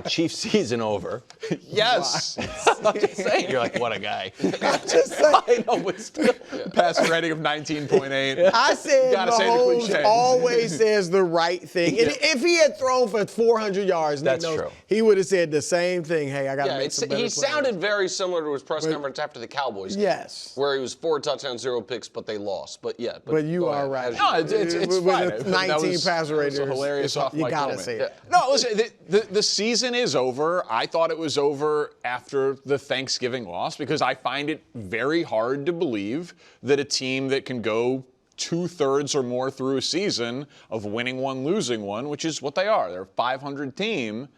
Chiefs season over. Yes. I'm just saying. You're like, what a guy. I'm just saying. I know, but still. Passer rating of 19.8. I said Gotta say the Mahomes cliche. always says the right thing. And if he had thrown for 400 yards, Nick That's knows, true. he would have said the same thing. Hey, I got to make some better he plays. sounded very similar to his press conference after the Cowboys game. Yes. Where he was 4 touchdowns, 0 picks, but they lost. But yeah. But you go are ahead. right. As No, you- it's With fine. a That 19 was- passer that was rating. a hilarious off You mic got to moment. say it. No, listen, the season is over. I thought it was over after the Thanksgiving loss because I find it very hard to believe that a team that can go 2/3 or more through a season of winning one, losing one, which is what they are. They're a 500 team,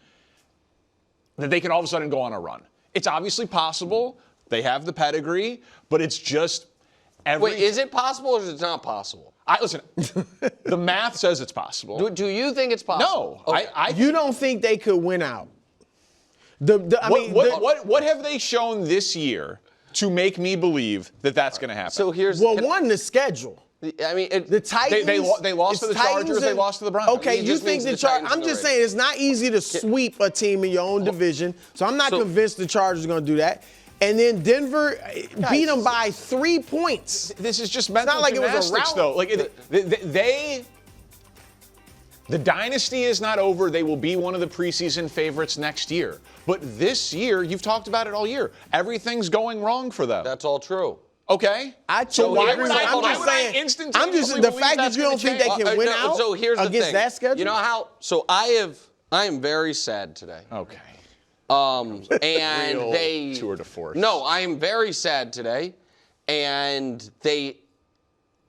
that they can all of a sudden go on a run. It's obviously possible. They have the pedigree, but it's just every. Wait, is it possible or is it not possible? Listen, the math says it's possible. Do you think it's possible? No, Okay. You don't think they could win out? What have they shown this year to make me believe that that's going to happen? So here's one, the schedule. I mean, The Titans. they lost to the Chargers. They lost to the Broncos. Okay, He you just think means the the Chargers? Titans I'm and the just Raiders. saying it's not easy to sweep a team in your own division. So I'm not convinced the Chargers are going to do that. And then Denver beat them by 3 points. This is just mental not like it was a gymnastics, rout. though. Like the dynasty is not over. They will be one of the preseason favorites next year. But this year, you've talked about it all year. Everything's going wrong for them. that's all true. Okay. So why agree would with- I? I'm why just would I saying. instantaneously I'm just the believe fact that that's you don't gonna think they change? can win No, out so here's the against thing. that schedule. You know how? So I am very sad today. Okay. And Real they tour de force. No, I am very sad today, and they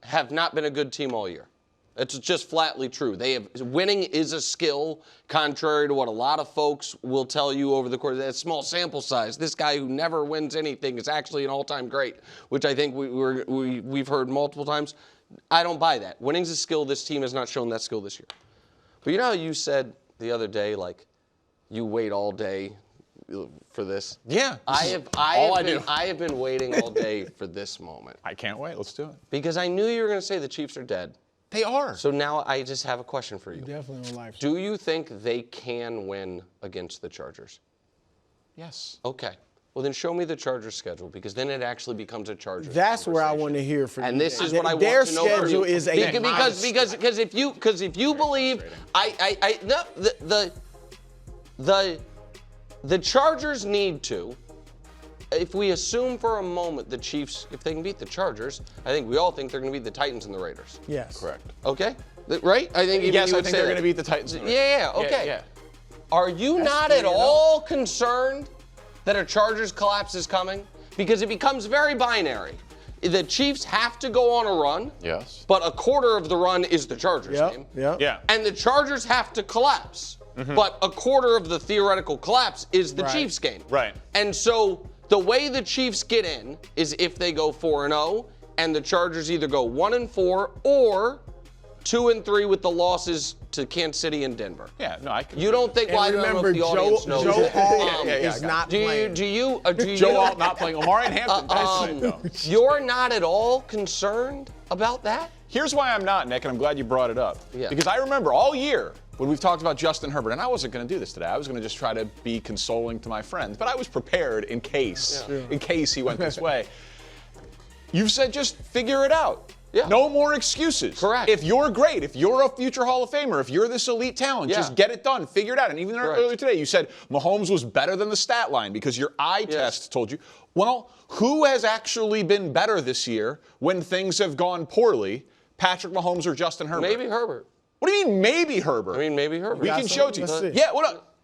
have not been a good team all year. It's just flatly true. Winning is a skill, contrary to what a lot of folks will tell you over the course of that small sample size. This guy who never wins anything is actually an all-time great, which I think we've heard multiple times. I don't buy that. Winning's a skill. This team has not shown that skill this year. But you know how you said the other day, like, you wait all day for this? Yeah. I do. have been waiting all day for this moment. I can't wait. Let's do it. Because I knew you were going to say the Chiefs are dead. They are. So now I just have a question for you. Definitely on life. Do you think they can win against the Chargers? Yes. Okay. Well, then show me the Chargers schedule, because then it actually becomes a Chargers That's where I conversation. want to hear from you. And this is what I Their want to know. from schedule you. is a because if you believe the Chargers need to. If we assume for a moment the Chiefs, if they can beat the Chargers, I think we all think they're going to beat the Titans and the Raiders. Yes. Correct. Okay? Right? I think even Yes, you I would think say they're that. going to beat the Titans. Yeah, okay. Yeah. Are you not at all concerned that a Chargers collapse is coming? Because it becomes very binary. The Chiefs have to go on a run. Yes. But a quarter of the run is the Chargers game. Yep. Yeah. And the Chargers have to collapse. But a quarter of the theoretical collapse is the Chiefs game. Right. And so the way the Chiefs get in is if they go 4-0 and the Chargers either go 1-4 or 2-3 with the losses to Kansas City and Denver. Yeah. No, I can. You don't think? And Well, I don't know remember, if the audience knows. Joe Alt Yeah, I is got not Do you? playing. Do you? Joe Alt not playing. Omari and Hampton. That's though. You're not at all concerned about that? Here's why I'm not, Nick, and I'm glad you brought it up. Yeah. Because I remember all year when we've talked about Justin Herbert, and I wasn't going to do this today. I was going to just try to be consoling to my friends, but I was prepared in case he went this way. You've said just figure it out. Yeah. No more excuses. Correct. If you're great, if you're a future Hall of Famer, if you're this elite talent, Yeah. just get it done. Figure it out. And even Correct. earlier today, you said Mahomes was better than the stat line because your eye test told you. Well, who has actually been better this year when things have gone poorly? Patrick Mahomes or Justin Herbert? Maybe Herbert. What do you mean, maybe Herbert? I mean, maybe Herbert. We can show it to you. Let's see. Yeah, what up?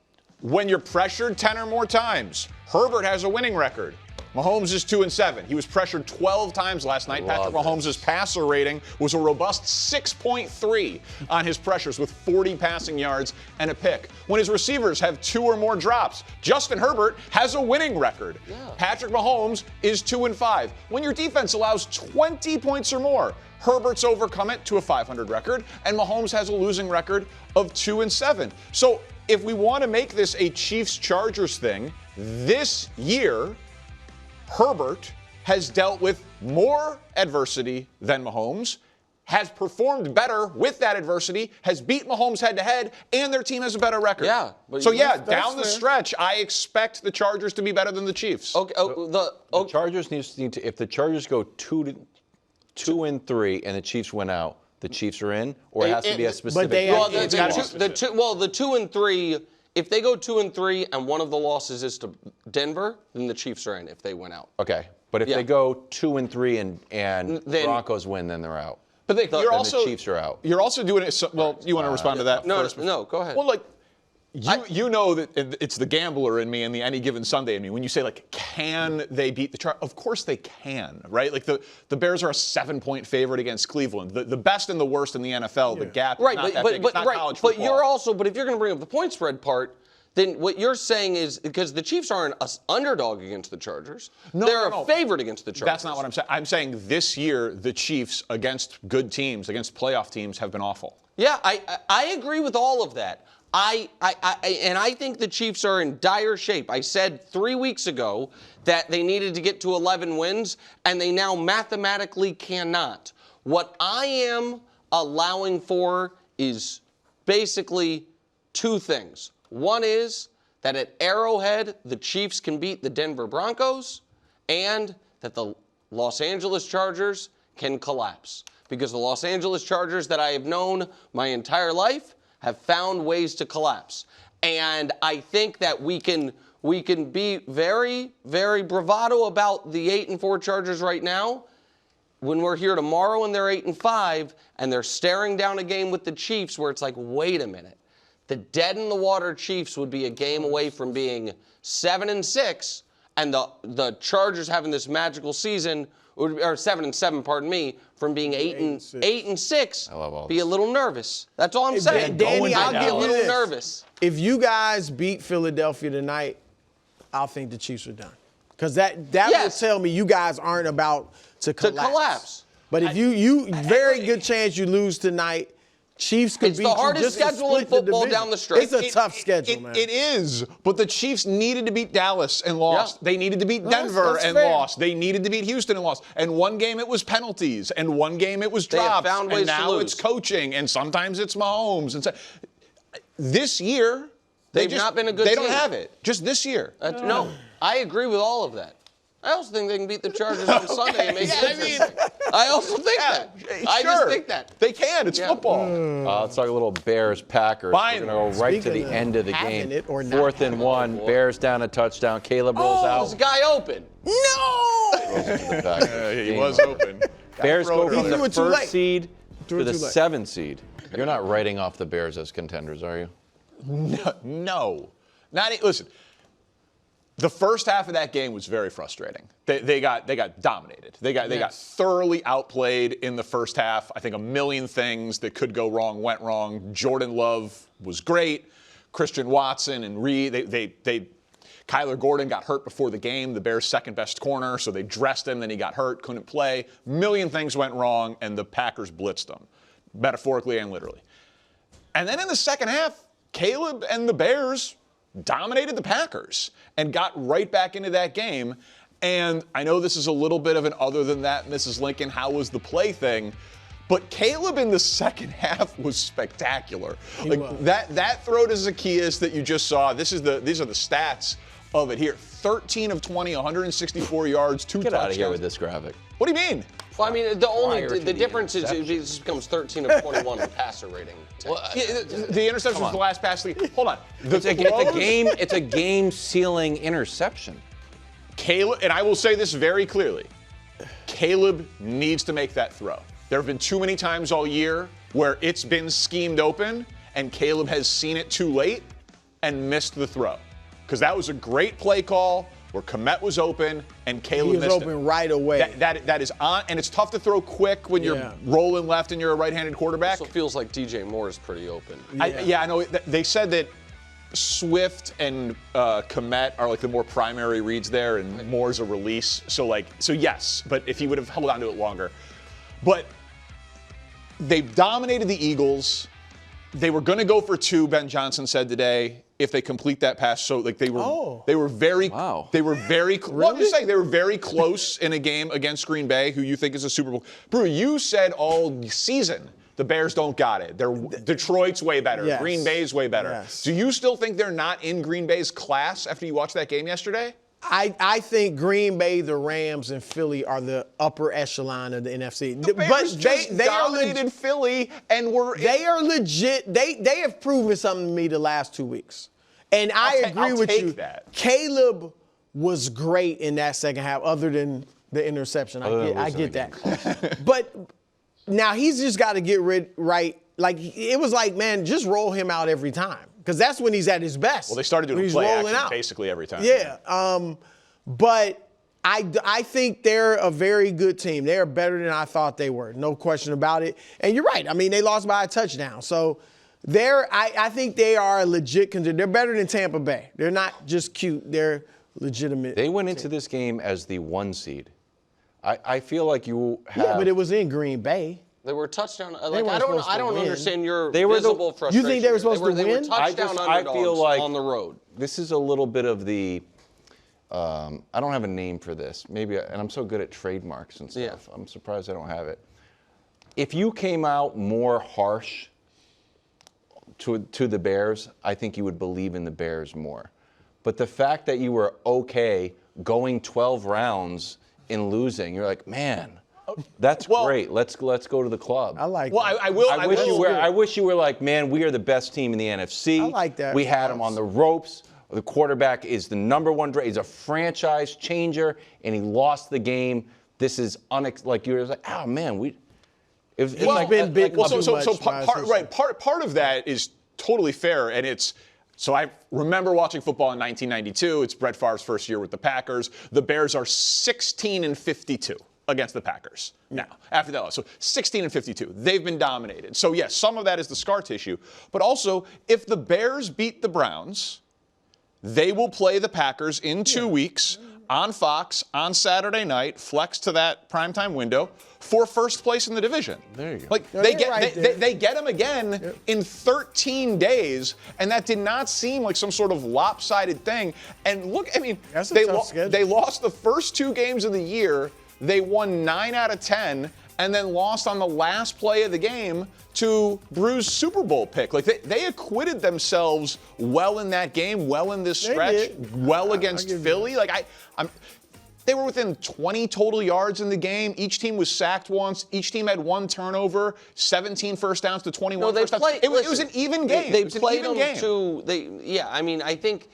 When you're pressured 10 or more times, Herbert has a winning record. Mahomes is 2-7. He was pressured 12 times last night. Patrick Mahomes' passer rating was a robust 6.3 on his pressures with 40 passing yards and a pick. When his receivers have 2 or more drops, Justin Herbert has a winning record. Patrick Mahomes is 2-5. When your defense allows 20 points or more, Herbert's overcome it to a 500 record, and Mahomes has a losing record of 2-7. So if we want to make this a Chiefs-Chargers thing, this year, Herbert has dealt with more adversity than Mahomes, has performed better with that adversity, has beat Mahomes head-to-head, and their team has a better record. Yeah, but so, that's down the fair. stretch, I expect the Chargers to be better than the Chiefs. Okay, The Chargers need to. If the Chargers go 2-3 and the Chiefs win out, the Chiefs are in, or it has to be a specific. they well, have- the 2 and 3. If they go 2 and 3 and one of the losses is to Denver, then the Chiefs are in if they win out. Okay, but if Yeah. they go 2-3 and Then- Broncos win, then they're out. But Then you're the also Chiefs are out. You're also doing it. Well, you want to respond to that No, first? no, go ahead. Well, like you know that it's the gambler in me and the any given Sunday in me. When you say like, can they beat the Chargers? Of course they can, right? Like the Bears are a 7-point favorite against Cleveland, the best and the worst in the NFL. The gap, is Right, not that but big. It's not college but football. you're also, but if you're going to bring up the point spread part, then what you're saying is because the Chiefs aren't an underdog against the Chargers, they're a favorite against the Chargers. That's not what I'm saying. I'm saying this year the Chiefs against good teams, against playoff teams, have been awful. Yeah, I agree with all of that. I think the Chiefs are in dire shape. I said 3 weeks ago that they needed to get to 11 wins, and they now mathematically cannot. What I am allowing for is basically two things. One is that at Arrowhead, the Chiefs can beat the Denver Broncos, and that the Los Angeles Chargers can collapse. Because the Los Angeles Chargers that I have known my entire life have found ways to collapse. And I think that we can be very, very bravado about the 8-4 Chargers right now. When we're here tomorrow and they're 8-5, and they're staring down a game with the Chiefs where it's like, wait a minute. The dead-in-the-water Chiefs would be a game away from being 7-6, and the Chargers having this magical season, or 7-7, pardon me, from being 8-6. I love all be a little nervous. That's all I'm saying. Danny, I'll I'd be give a you little this. nervous. If you guys beat Philadelphia tonight, I'll think the Chiefs are done. Because that Yes. will tell me you guys aren't about to collapse. But if you very good chance you lose tonight. Chiefs could It's beat the you hardest just to schedule in split the football division. down the stretch. It's a tough schedule, man. It is, but the Chiefs needed to beat Dallas and lost. Yeah. They needed to beat That's- Denver that's and fair. lost. They needed to beat Houston and lost. And one game it was penalties, and one game it was They have drops. found ways and to now lose. it's coaching, and sometimes it's Mahomes. And so, this year, They've not been a good They team. don't have it. Just this year. No, I agree with all of that. I also think they can beat the Chargers on Sunday and make it interesting. I also think that. I just Sure. think that. They can. It's Yeah. football. Let's talk a little Bears-Packers. Fine. We're going to go right to Speaking the of end of the having game. it or not 4th and 1. Bears down a touchdown. Caleb rolls There's a out. guy open. He was open. Bears go He from threw the it too first late. seed Threw to it the too late. 7th seed. You're not writing off the Bears as contenders, are you? No. Listen. The first half of that game was very frustrating. They got dominated. They got thoroughly outplayed in the first half. I think a million things that could go wrong went wrong. Jordan Love was great. Christian Watson and Reed, Kyler Gordon got hurt before the game, the Bears' second best corner, so they dressed him, then he got hurt, couldn't play. Million things went wrong, and the Packers blitzed them, metaphorically and literally. And then in the second half, Caleb and the Bears dominated the Packers and got right back into that game. And I know this is a little bit of an other than that, Mrs. Lincoln, how was the play thing? But Caleb in the second half was spectacular. That throw to Zacchaeus that you just saw, these are the stats of it here. 13 of 20, 164 yards, 2 Get touchdowns. out of here with this graphic. What do you mean? Well, I mean, Prior to the the difference is it just becomes 13 of 21 in passer rating. The interception was the last pass. Hold on. It's a game-sealing interception. Caleb, and I will say this very clearly, Caleb needs to make that throw. There have been too many times all year where it's been schemed open and Caleb has seen it too late and missed the throw. Because that was a great play call where Kmet was open and Caleb missed it. He was open right away. That is on, and it's tough to throw quick when you're rolling left and you're a right-handed quarterback. Also feels like DJ Moore is pretty open. I know. They said that Swift and Kmet are like the more primary reads there, and Moore's a release. So yes, but if he would have held on to it longer. But they've dominated the Eagles. They were going to go for 2, Ben Johnson said today. if they complete that pass. So like they were very Wow. they were very well, I'm just saying they were very close in a game against Green Bay, who you think is a Super Bowl. Brew, you said all season the Bears don't got it. Detroit's way better. Yes. Green Bay's way better. Yes. Do you still think they're not in Green Bay's class after you watched that game yesterday? I think Green Bay, the Rams, and Philly are the upper echelon of the NFC. The Bears they dominated Philly and were. They are legit. They have proven something to me the last 2 weeks, and I agree with you. That. Caleb was great in that second half, other than the interception. I get that, but now he's just got to get right. Like it was like, man, just roll him out every time. Because that's when he's at his best. Well, they started doing play action basically every time. Yeah. But I think they're a very good team. They're better than I thought they were. No question about it. And you're right. I mean, they lost by a touchdown. So I think they are a legit contender. They're better than Tampa Bay. They're not just cute. They're legitimate. They went into this game as the 1 seed. I feel like you have. Yeah, but it was in Green Bay. They were touchdown. They Like I don't win. understand your They were visible frustration. You think they were supposed to They were win? touchdown I underdogs feel like on the road. This is a little bit of the. I don't have a name for this. Maybe, and I'm so good at trademarks and stuff. Yeah. I'm surprised I don't have it. If you came out more harsh to the Bears, I think you would believe in the Bears more. But the fact that you were okay going 12 rounds and losing, you're like, man. That's great. Let's go to the club. I like. Well, that. I wish you were like, man, we are the best team in the NFC. I like that. We had him on the ropes. The quarterback is the number one. He's a franchise changer, and he lost the game. This is like you were like, oh man, it's like been big. Well, part of that is totally fair, and it's. So I remember watching football in 1992. It's Brett Favre's first year with the Packers. The Bears are 16-52. Against the Packers now, after that loss. So 16-52. They've been dominated. So, yes, some of that is the scar tissue. But also, if the Bears beat the Browns, they will play the Packers in 2 weeks on Fox on Saturday night, flex to that primetime window for first place in the division. There you go. Like they get them again in 13 days, and that did not seem like some sort of lopsided thing. And look, I mean, they lost the first 2 games of the year. They won 9 out of 10 and then lost on the last play of the game to Brew's Super Bowl pick. Like they acquitted themselves well in that game, well in this stretch, well against Philly. Like they were within 20 total yards in the game. Each team was sacked once. Each team had 1 turnover, 17 first downs to 21 first downs. It was an even game. They played them to. I mean, I think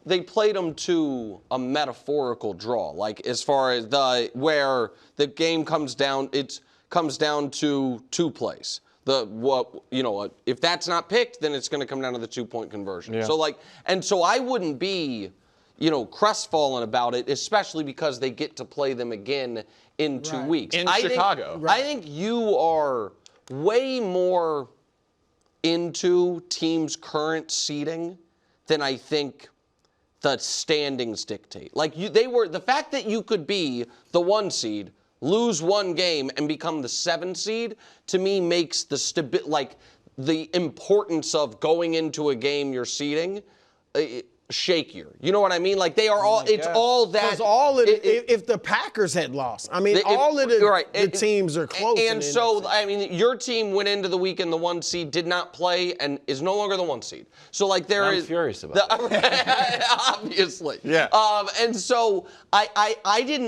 they played them to a metaphorical draw. Like as far as where the game comes down, it comes down to 2 plays. If that's not picked, then it's going to come down to the 2-point conversion. Yeah. So I wouldn't be, crestfallen about it, especially because they get to play them again in 2 weeks. In Chicago. I think you are way more into teams' current seeding than I think the standings dictate. Like the fact that you could be the 1 seed, lose 1 game, and become the 7 seed, to me makes the importance of going into a game you're seeding shakier. You know what I mean? Like they are all. It's all that. If the Packers had lost, I mean, the teams are close. And so, I mean, your team went into the weekend the 1 seed, did not play, and is no longer the 1 seed. So, I'm furious about it. Obviously. Yeah. And so I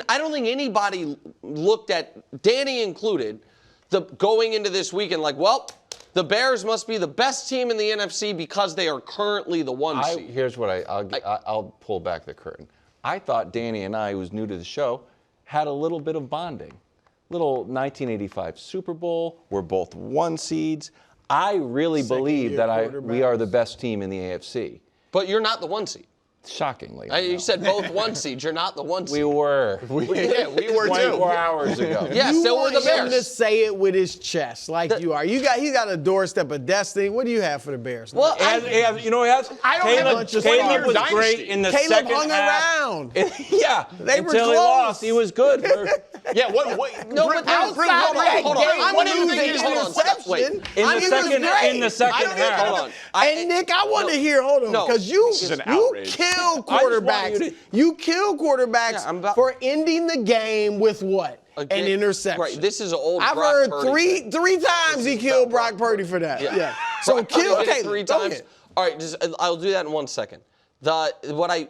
don't think anybody looked at, Danny included, going into this weekend like, well, the Bears must be the best team in the NFC because they are currently the 1 seed. Here's what I'll pull back the curtain. I thought Danny and I, who was new to the show, had a little bit of bonding. Little 1985 Super Bowl. We're both 1 seeds. I really believe that we are the best team in the AFC. But you're not the 1 seed. Shockingly. You said both 1 seeds. You're not the 1 seed. we were. we were 24 too. hours ago. Yeah, You so were want the him to Bears. say it with his chest, like you are. He got a doorstep of destiny. What do you have for the Bears? Well, You know what he has? I don't have a Caleb was dynasty. great in the Caleb second hung half. around. Yeah, They were until he close. lost. He was good. Yeah, what? No, Bring- but bring- outside bring- of that hold on. game, What do you think losing he's hold on, interception, wait. in I the mean, second it was great. in the second half. Hold on. And Nick, I want to hear. Hold on, No, because you this is an you outrage. kill want you quarterbacks. to- You kill quarterbacks Yeah, I'm about- for ending the game with what? An interception. Right. This is an old. I've Brock heard Purdy thing. three times he killed Brock Purdy for that. Yeah. So Brock kill Purdy did it Caleb. 3 Go times. ahead. All right, I'll do that in 1 second. What I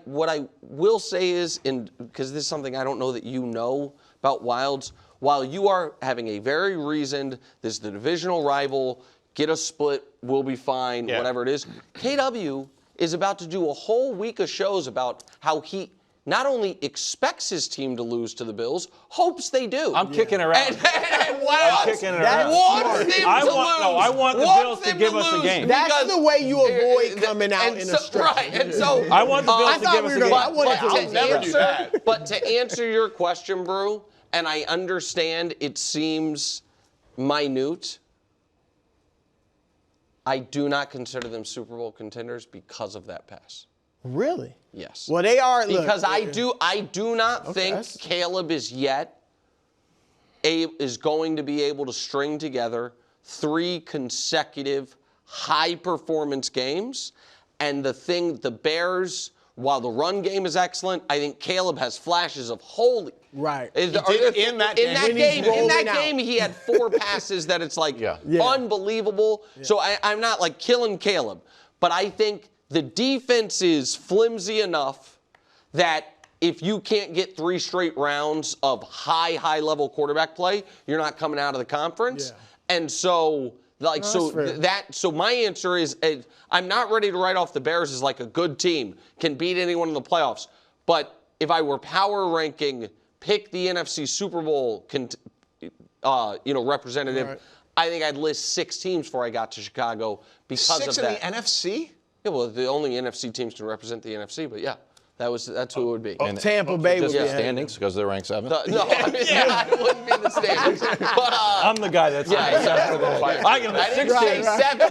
will say is, because this is something I don't know that you know about Wilds. While you are having a very reasoned, this is the divisional rival, get a split, we'll be fine, whatever it is. KW is about to do a whole week of shows about how he not only expects his team to lose to the Bills, hopes they do. I'm kicking around. And wow, I'm kicking That's around. wants them I to want- lose. no, I want the Wants Bills to them give us a lose game. That's because- the way you avoid coming out and in so, a stretch. Right, and so I want the Bills I to thought give we us were a gonna- game. I wanted I'll to never do that. But to answer your question, Brew, and I understand it seems minute, I do not consider them Super Bowl contenders because of that pass. Really? Yes. Well, they are. Look, Because I do not think that's- Caleb is going to be able to string together 3 consecutive high-performance games. And the Bears, while the run game is excellent, I think Caleb has flashes of holy. Right. He did in that game. When he's In rolling that out. game, he had 4 passes that it's like Yeah. unbelievable. So I'm not like killing Caleb, but I think the defense is flimsy enough that if you can't get 3 straight rounds of high level quarterback play, you're not coming out of the conference. Yeah. And so that's fair. so my answer is I'm not ready to write off the Bears as like a good team, can beat anyone in the playoffs. But if I were power ranking, pick the NFC Super Bowl representative, Right. I think I'd list 6 teams before I got to Chicago because 6 of in that. the NFC? Yeah, well, the only NFC teams can represent the NFC, but yeah, that's who it would be. Tampa Bay would Just be the ahead. standings because they're ranked 7th. No, I mean, it wouldn't be the standings. But I'm the guy that's yeah, I can I didn't say 7.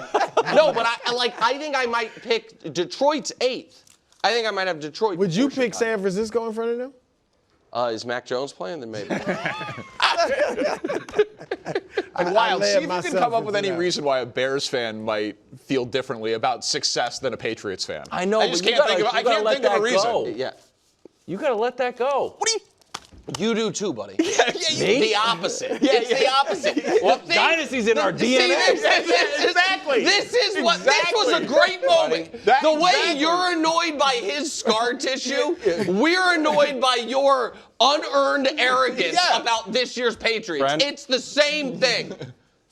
No, but I think I might pick Detroit's 8th. I think I might have Detroit. Would you before pick Chicago. San Francisco in front of them? Is Mac Jones playing? Then maybe. And Wild, led see if you can myself come up with into any that. reason why a Bears fan might feel differently about success than a Patriots fan. I know, I just but you can't gotta- think of. you I gotta can't let think of a that reason. go. Yeah. You got to let that go. What do you? You do too, buddy. Me? The opposite. It's the opposite. Well, The thing- Dynasty's in our DNA. Exactly. This is what. This was a great moment. That- the way exactly. you're annoyed by his scar tissue, we're annoyed by your unearned arrogance Yeah. about this year's Patriots. Friend. It's the same thing.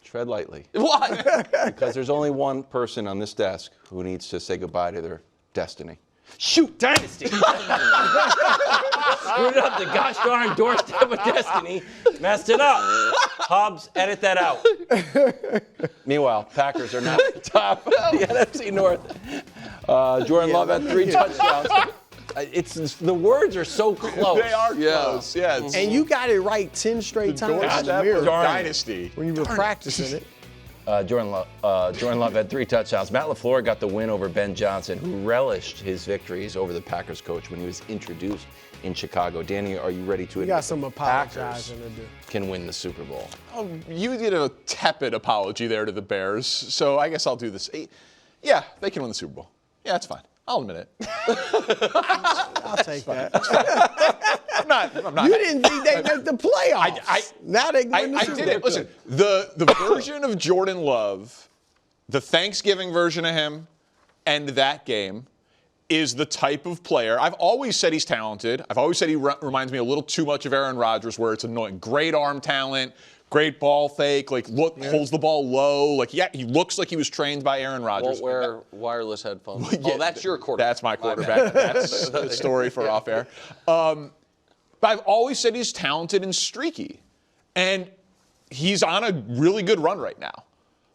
Tread lightly. What? Because there's only one person on this desk who needs to say goodbye to their destiny. Shoot, Dynasty! Screwed up the gosh darn doorstep of destiny. Messed it up. Hobbs, edit that out. Meanwhile, Packers are now top of the NFC North. Jordan Love had 3 touchdowns. It's the words are so close. They are close. Yeah. It's And you got it right 10 straight times in the doorstep mirror of dynasty. when you were practicing it. Jordan Love had 3 touchdowns. Matt LaFleur got the win over Ben Johnson, who relished his victories over the Packers coach when he was introduced in Chicago. Danny, are you ready to You admit got some the Packers apologizing to do. can win the Super Bowl? Oh, you did a tepid apology there to the Bears, so I guess I'll do this. Yeah, they can win the Super Bowl. Yeah, that's fine. I'll admit it. I'll take that. I'm not. You didn't think they'd make the playoffs. Now they win the I Super did Bowl. it. Listen, the version of Jordan Love, the Thanksgiving version of him, and that game is the type of player. I've always said he's talented. I've always said he reminds me a little too much of Aaron Rodgers, where it's annoying. Great arm talent, great ball fake, holds the ball low. He looks like he was trained by Aaron Rodgers. Won't wear wireless headphones. Oh, that's your quarterback. That's my quarterback. That's the story for off air. But I've always said he's talented and streaky. And he's on a really good run right now.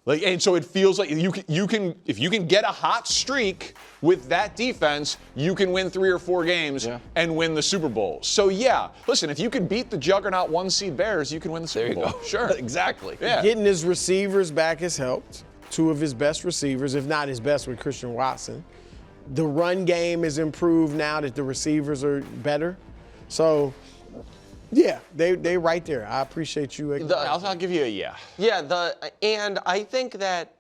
Like, and so it feels like you can if you can get a hot streak with that defense, you can win 3 or 4 games and win the Super Bowl. So yeah, listen, if you can beat the juggernaut 1 seed Bears, you can win the Super Bowl. Go. Sure, Exactly. Yeah. Getting his receivers back has helped. 2 of his best receivers, if not his best, with Christian Watson. The run game is improved now that the receivers are better. So, yeah, they right there. I appreciate you. I'll give you a yeah. Yeah, and I think that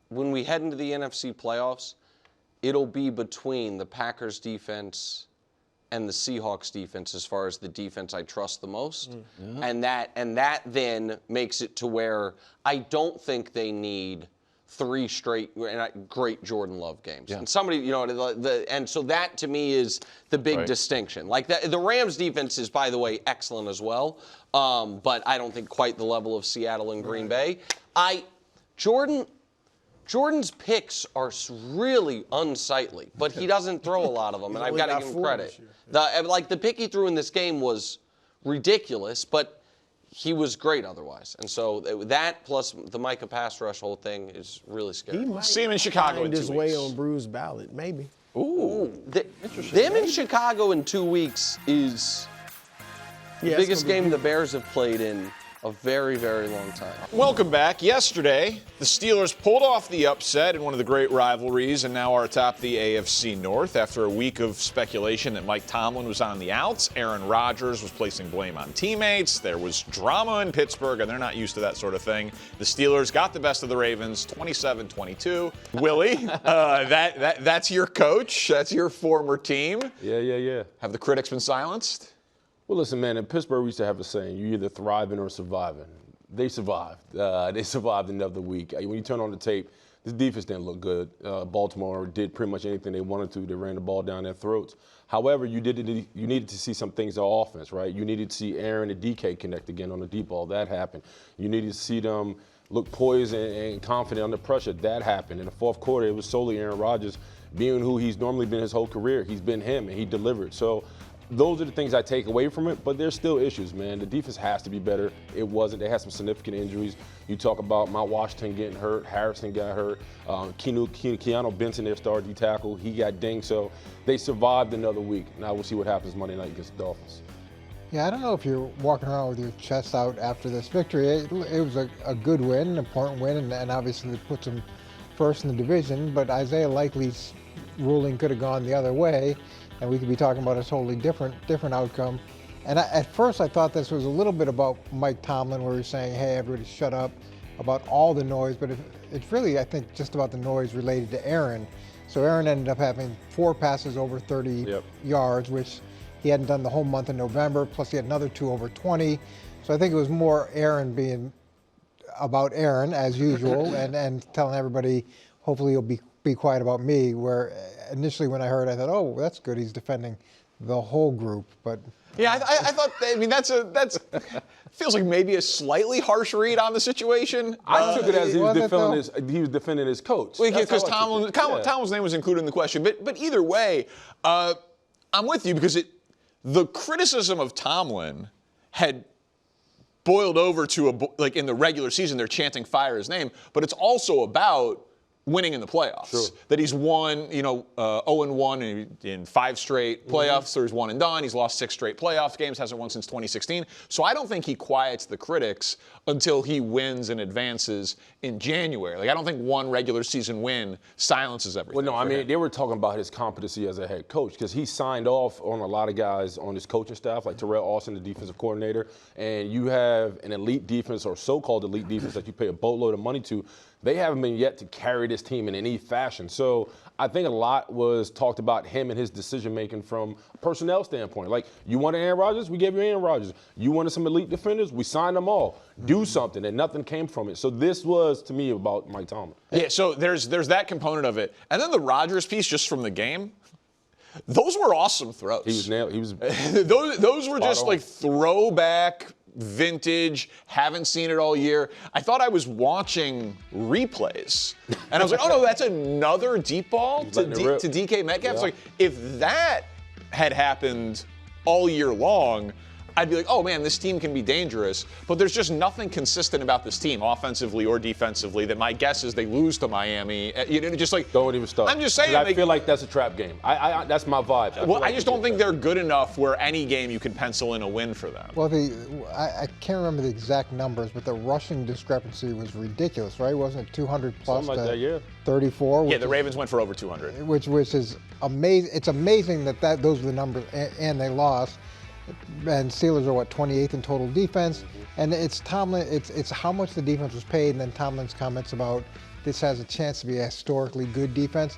when we head into the NFC playoffs, it'll be between the Packers defense and the Seahawks defense as far as the defense I trust the most. And that then makes it to where I don't think they need 3 straight great Jordan Love games. And somebody, and so that to me is the big distinction. Like the Rams defense is, by the way, excellent as well, but I don't think quite the level of Seattle and Green Bay. Jordan's picks are really unsightly, but he doesn't throw a lot of them, and I've got to give him credit. The pick he threw in this game was ridiculous, but he was great otherwise. And so that plus the Micah pass rush whole thing is really scary. He might See him in Chicago in find 2 his weeks. way on Bruce ballot, maybe. Ooh. Them in Chicago in 2 weeks is the biggest game the Bears have played in a very, very long time. Welcome back. Yesterday, the Steelers pulled off the upset in one of the great rivalries and now are atop the AFC North after a week of speculation that Mike Tomlin was on the outs. Aaron Rodgers was placing blame on teammates. There was drama in Pittsburgh, and they're not used to that sort of thing. The Steelers got the best of the Ravens, 27-22. Willie, that's your coach. That's your former team. Yeah. Have the critics been silenced? Well, listen, man, in Pittsburgh, we used to have a saying, you're either thriving or surviving. They survived. They survived another week. When you turn on the tape, this defense didn't look good. Baltimore did pretty much anything they wanted to. They ran the ball down their throats. However, you needed to see some things on offense, right? You needed to see Aaron and DK connect again on the deep ball. That happened. You needed to see them look poised and confident under pressure. That happened. In the fourth quarter, it was solely Aaron Rodgers being who he's normally been his whole career. He's been him, and he delivered. So those are the things I take away from it, but there's still issues, man. The defense has to be better. It wasn't. They had some significant injuries. You talk about Mount Washington getting hurt. Harrison got hurt. Keanu Benson, their star D tackle, he got dinged. So they survived another week. Now we'll see what happens Monday night against the Dolphins. Yeah, I don't know if you're walking around with your chest out after this victory. It was a good win, an important win, and obviously it puts them first in the division, but Isaiah Likely's ruling could have gone the other way, and we could be talking about a totally different outcome. And at first I thought this was a little bit about Mike Tomlin, where he's saying, hey, everybody shut up about all the noise, but it's really, I think, just about the noise related to Aaron. So Aaron ended up having 4 passes over 30 yards, which he hadn't done the whole month of November, plus he had another 2 over 20. So I think it was more Aaron being about Aaron, as usual, and telling everybody, hopefully you'll be quiet about me, where initially when I heard, I thought, oh, that's good, he's defending the whole group, but... Yeah, I thought, I mean, that's feels like maybe a slightly harsh read on the situation. I took it as he was was defending his coach. Because Tomlin's name was included in the question. But either way, I'm with you, because the criticism of Tomlin had boiled over to like in the regular season, they're chanting fire his name, but it's also about winning in the playoffs. Sure. That he's won, 0-1 in 5 straight playoffs, so he's one and done. He's lost 6 straight playoff games, hasn't won since 2016. So I don't think he quiets the critics until he wins and advances in January. Like, I don't think one regular season win silences everything. Well, no, I mean, they were talking about his competency as a head coach, because he signed off on a lot of guys on his coaching staff, like Terrell Austin, the defensive coordinator, and you have an elite defense, or so-called elite defense, that you pay a boatload of money to. They haven't been yet to carry this team in any fashion. So I think a lot was talked about him and his decision-making from a personnel standpoint. Like, you wanted Aaron Rodgers? We gave you Aaron Rodgers. You wanted some elite defenders? We signed them all. Do something, and nothing came from it. So this was, to me, about Mike Tomlin. Yeah, so there's that component of it. And then the Rodgers piece, just from the game, those were awesome throws. He was nailed. He was those were just like throwback, vintage, haven't seen it all year. I thought I was watching replays. And I was like, oh no, that's another deep ball to DK Metcalf. It's like, if that had happened all year long, I'd be like, oh man, this team can be dangerous. But there's just nothing consistent about this team, offensively or defensively, that my guess is they lose to Miami. You know, just like, Don't even start. I'm just saying. I feel like that's a trap game. That's my vibe. Well, I just don't think they're good enough where any game you can pencil in a win for them. Well, I can't remember the exact numbers, but the rushing discrepancy was ridiculous, right? Wasn't it 200 plus Something like that, yeah. 34? Yeah, the Ravens went for over 200. Which is amazing. It's amazing that those were the numbers, and they lost. And Steelers are 28th in total defense, and it's Tomlin. It's how much the defense was paid, and then Tomlin's comments about this has a chance to be a historically good defense.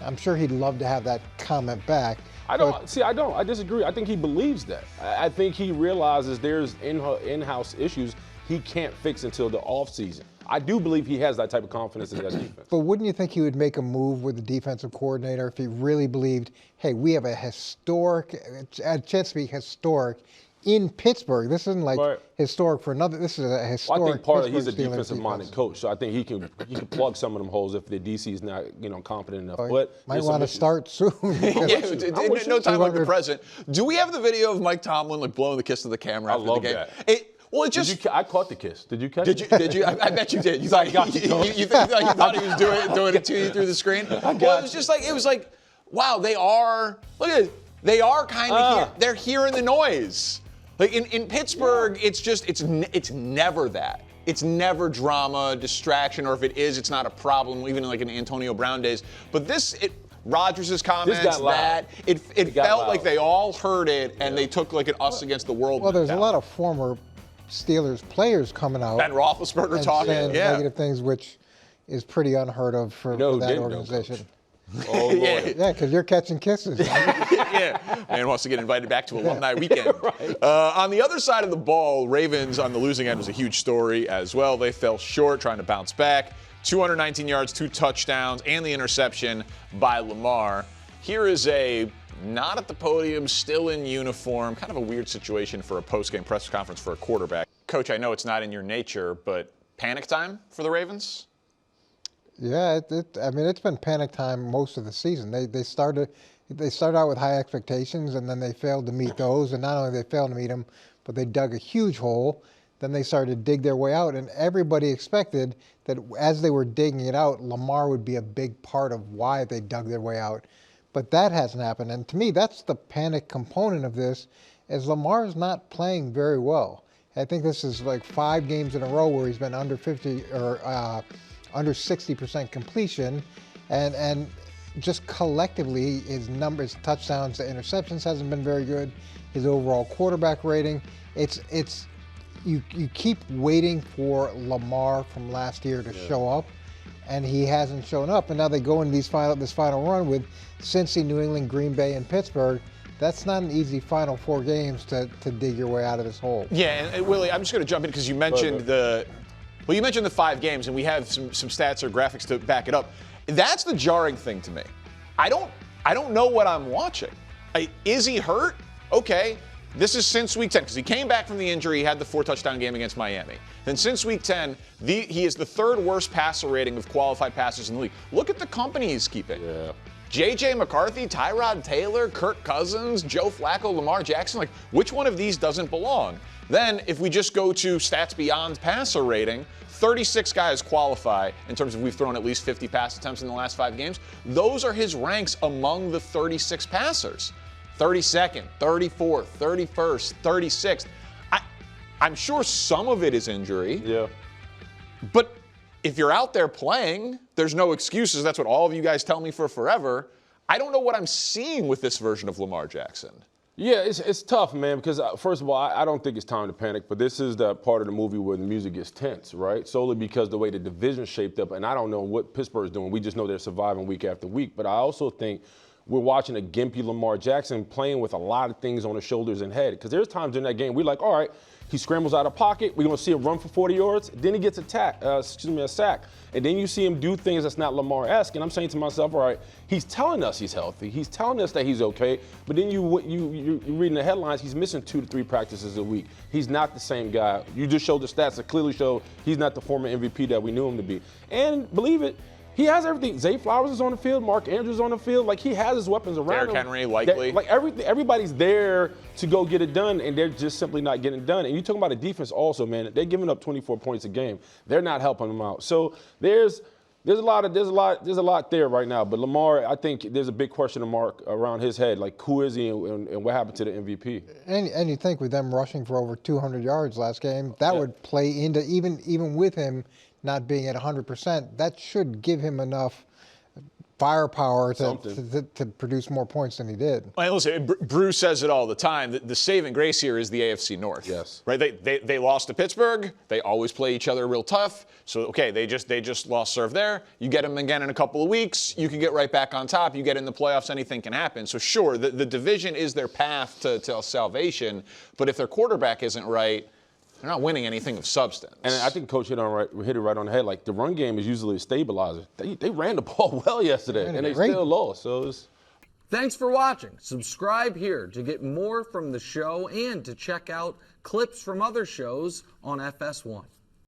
I'm sure he'd love to have that comment back. I don't. I disagree. I think he believes that. I think he realizes there's in-house issues he can't fix until the offseason. I do believe he has that type of confidence in that defense. But wouldn't you think he would make a move with the defensive coordinator if he really believed, hey, we have a chance to be historic in Pittsburgh? This isn't like historic for another. This is a historic. Well, I think part of he's a defensive-minded coach, so I think he can plug some of them holes if the DC is not competent enough. But might want to start soon. No time like the present. Do we have the video of Mike Tomlin like blowing the kiss to the camera after the game? That. I caught the kiss. Did you catch it? Did you? I bet you did. You thought, you thought he was doing it to you through the screen? Well, it was just like, wow, they are kind of here. They're hearing the noise. Like in Pittsburgh, it's never that. It's never drama, distraction, or if it is, it's not a problem, even like in Antonio Brown days. But Rodgers' comments, it felt like they all heard it and they took like an us against the world. Well, there's a lot of former Steelers players coming out. Ben Roethlisberger talking, negative things, which is pretty unheard of for that organization. Oh, Lord. Yeah, because you're catching kisses. Yeah, man wants to get invited back to alumni weekend. On the other side of the ball, Ravens on the losing end was a huge story as well. They fell short trying to bounce back. 219 yards, 2 touchdowns, and the interception by Lamar. Here is a not at the podium, still in uniform, kind of a weird situation for a post-game press conference for a quarterback. Coach, I know it's not in your nature, but panic time for the Ravens? Yeah, it's been panic time most of the season. They started out with high expectations, and then they failed to meet those. And not only they failed to meet them, but they dug a huge hole. Then they started to dig their way out, and everybody expected that as they were digging it out, Lamar would be a big part of why they dug their way out. But that hasn't happened, and to me, that's the panic component of this, is Lamar's not playing very well. I think this is like 5 games in a row where he's been under 50 or under 60% completion, and just collectively, his numbers, touchdowns to interceptions hasn't been very good. His overall quarterback rating, you keep waiting for Lamar from last year to show up, and he hasn't shown up. And now they go into this final run with Cincy, New England, Green Bay, and Pittsburgh. That's not an easy final 4 games to dig your way out of this hole. Yeah, and Willie, I'm just going to jump in because you mentioned the 5 games, and we have some stats or graphics to back it up. That's the jarring thing to me. I don't know what I'm watching. Is he hurt? Okay. This is since week 10, because he came back from the injury. He had the 4-touchdown game against Miami. Then since week 10, he is the 3rd worst passer rating of qualified passers in the league. Look at the company he's keeping. Yeah. J.J. McCarthy, Tyrod Taylor, Kirk Cousins, Joe Flacco, Lamar Jackson. Like, which one of these doesn't belong? Then, if we just go to Stats Beyond passer rating, 36 guys qualify in terms of we've thrown at least 50 pass attempts in the last 5 games. Those are his ranks among the 36 passers. 32nd, 34th, 31st, 36th. I'm sure some of it is injury. Yeah. But if you're out there playing, there's no excuses. That's what all of you guys tell me for forever. I don't know what I'm seeing with this version of Lamar Jackson. Yeah, it's tough, man, because first of all, I don't think it's time to panic, but this is the part of the movie where the music gets tense, right? Solely because the way the division shaped up, and I don't know what Pittsburgh's doing. We just know they're surviving week after week. But I also think we're watching a gimpy Lamar Jackson playing with a lot of things on his shoulders and head. Because there's times in that game we're like, all right, he scrambles out of pocket. We're going to see him run for 40 yards. Then he gets a sack. And then you see him do things that's not Lamar-esque. And I'm saying to myself, all right, he's telling us he's healthy. He's telling us that he's okay. But then you're reading the headlines, he's missing 2 to 3 practices a week. He's not the same guy. You just showed the stats that clearly show he's not the former MVP that we knew him to be. And believe it, He has everything. Zay Flowers is on the field. Mark Andrews on the field. Like, he has his weapons around Derrick him. Henry, likely. Like, everybody's there to go get it done, and they're just simply not getting it done. And you're talking about a defense also, man. They're giving up 24 points a game. They're not helping them out. So there's a lot there right now. But Lamar, I think there's a big question mark around his head. Like, who is he and what happened to the MVP? And you think with them rushing for over 200 yards last game, that would play into, even with him not being at 100%, that should give him enough firepower to produce more points than he did. Well, listen, Bruce says it all the time. The saving grace here is the AFC North. Yes. Right? They lost to Pittsburgh. They always play each other real tough. So, okay, they just lost serve there. You get them again in a couple of weeks. You can get right back on top. You get in the playoffs, anything can happen. So, sure, the division is their path to salvation. But if their quarterback isn't right, they're not winning anything of substance. And I think Coach hit it right on the head. Like, the run game is usually a stabilizer. They ran the ball well yesterday, and they still lost. So it's. Thanks for watching. Subscribe here to get more from the show and to check out clips from other shows on FS1.